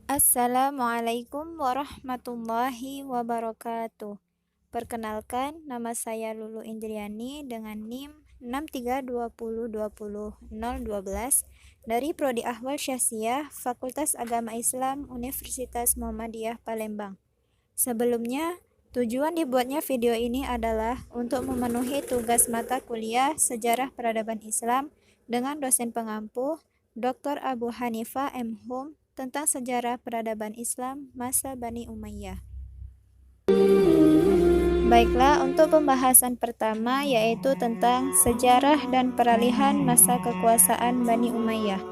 Assalamualaikum warahmatullahi wabarakatuh. Perkenalkan, nama saya Lulu Indriani dengan NIM 6320200012 dari Prodi Ahwal Syasiah, Fakultas Agama Islam, Universitas Muhammadiyah Palembang. Sebelumnya, tujuan dibuatnya video ini adalah untuk memenuhi tugas mata kuliah Sejarah Peradaban Islam dengan dosen pengampu Dr. Abu Hanifah M. Hum tentang sejarah peradaban Islam masa Bani Umayyah. Baiklah, untuk pembahasan pertama yaitu tentang sejarah dan peralihan masa kekuasaan Bani Umayyah.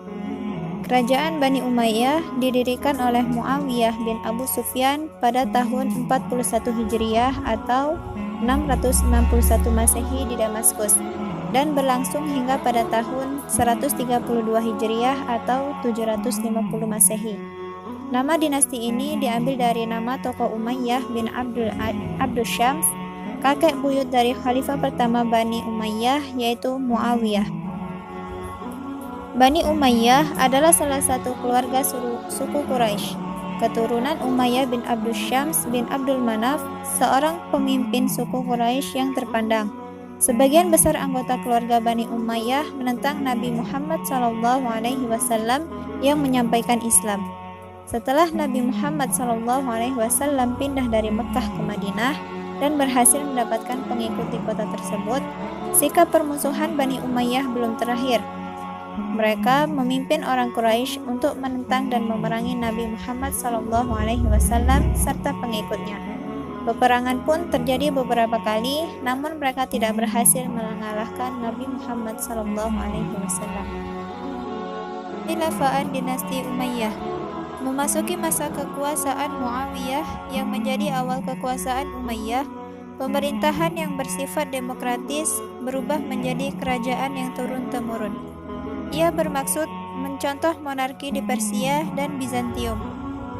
Kerajaan Bani Umayyah didirikan oleh Muawiyah bin Abu Sufyan pada tahun 41 Hijriah atau 661 Masehi di Damaskus dan berlangsung hingga pada tahun 132 Hijriah atau 750 Masehi. Nama dinasti ini diambil dari nama tokoh Umayyah bin Abdul Syams, kakek buyut dari khalifah pertama Bani Umayyah yaitu Muawiyah. Bani Umayyah adalah salah satu keluarga suku Quraisy, keturunan Umayyah bin Abdul Syams bin Abdul Manaf, seorang pemimpin suku Quraisy yang terpandang. Sebagian besar anggota keluarga Bani Umayyah menentang Nabi Muhammad SAW yang menyampaikan Islam. Setelah Nabi Muhammad SAW pindah dari Mekah ke Madinah dan berhasil mendapatkan pengikut di kota tersebut, sikap permusuhan Bani Umayyah belum terakhir. Mereka memimpin orang Quraisy untuk menentang dan memerangi Nabi Muhammad SAW serta pengikutnya. Peperangan pun terjadi beberapa kali, namun mereka tidak berhasil mengalahkan Nabi Muhammad SAW. Khilafah dinasti Umayyah memasuki masa kekuasaan Muawiyah yang menjadi awal kekuasaan Umayyah. Pemerintahan yang bersifat demokratis berubah menjadi kerajaan yang turun-temurun. Ia bermaksud mencontoh monarki di Persia dan Bizantium.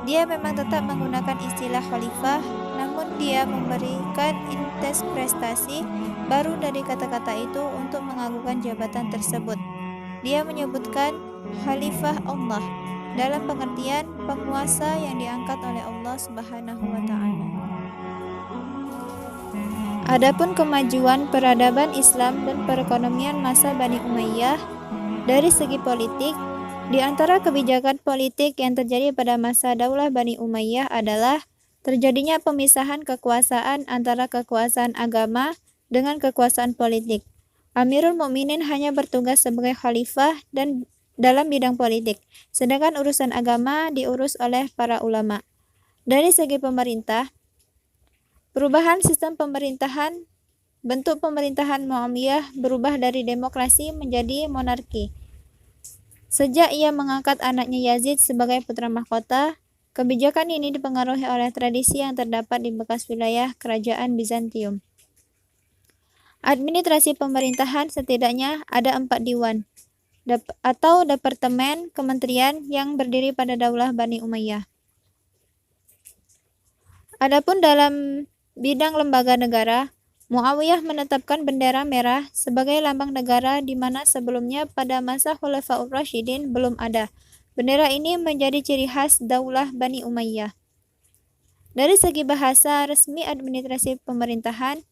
Dia memang tetap menggunakan istilah khalifah, namun dia memberikan interpretasi baru dari kata-kata itu untuk mengagungkan jabatan tersebut. Dia menyebutkan Khalifah Allah dalam pengertian penguasa yang diangkat oleh Allah Subhanahu wa Ta'ala. Adapun kemajuan peradaban Islam dan perekonomian masa Bani Umayyah dari segi politik, di antara kebijakan politik yang terjadi pada masa Daulah Bani Umayyah adalah terjadinya pemisahan kekuasaan antara kekuasaan agama dengan kekuasaan politik. Amirul Mukminin hanya bertugas sebagai khalifah dan dalam bidang politik, sedangkan urusan agama diurus oleh para ulama. Dari segi pemerintah, perubahan sistem pemerintahan, bentuk pemerintahan Muawiyah berubah dari demokrasi menjadi monarki. Sejak ia mengangkat anaknya Yazid sebagai putra mahkota, kebijakan ini dipengaruhi oleh tradisi yang terdapat di bekas wilayah kerajaan Bizantium. Administrasi pemerintahan setidaknya ada 4 diwan atau departemen kementerian yang berdiri pada Daulah Bani Umayyah. Adapun dalam bidang lembaga negara, Muawiyah menetapkan bendera merah sebagai lambang negara di mana sebelumnya pada masa Khulafaur Rasyidin belum ada. Bendera ini menjadi ciri khas Daulah Bani Umayyah. Dari segi bahasa resmi administrasi pemerintahan,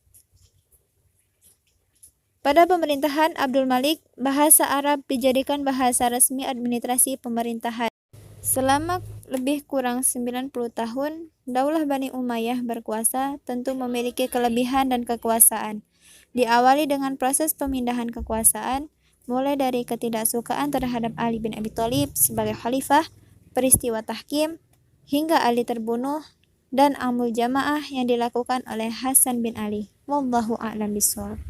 pada pemerintahan Abdul Malik, bahasa Arab dijadikan bahasa resmi administrasi pemerintahan. Selama lebih kurang 90 tahun, Daulah Bani Umayyah berkuasa, tentu memiliki kelebihan dan kekuasaan. Diawali dengan proses pemindahan kekuasaan, mulai dari ketidaksukaan terhadap Ali bin Abi Thalib sebagai khalifah, peristiwa tahkim, hingga Ali terbunuh, dan amul jamaah yang dilakukan oleh Hasan bin Ali. Wallahu a'lam bishawab.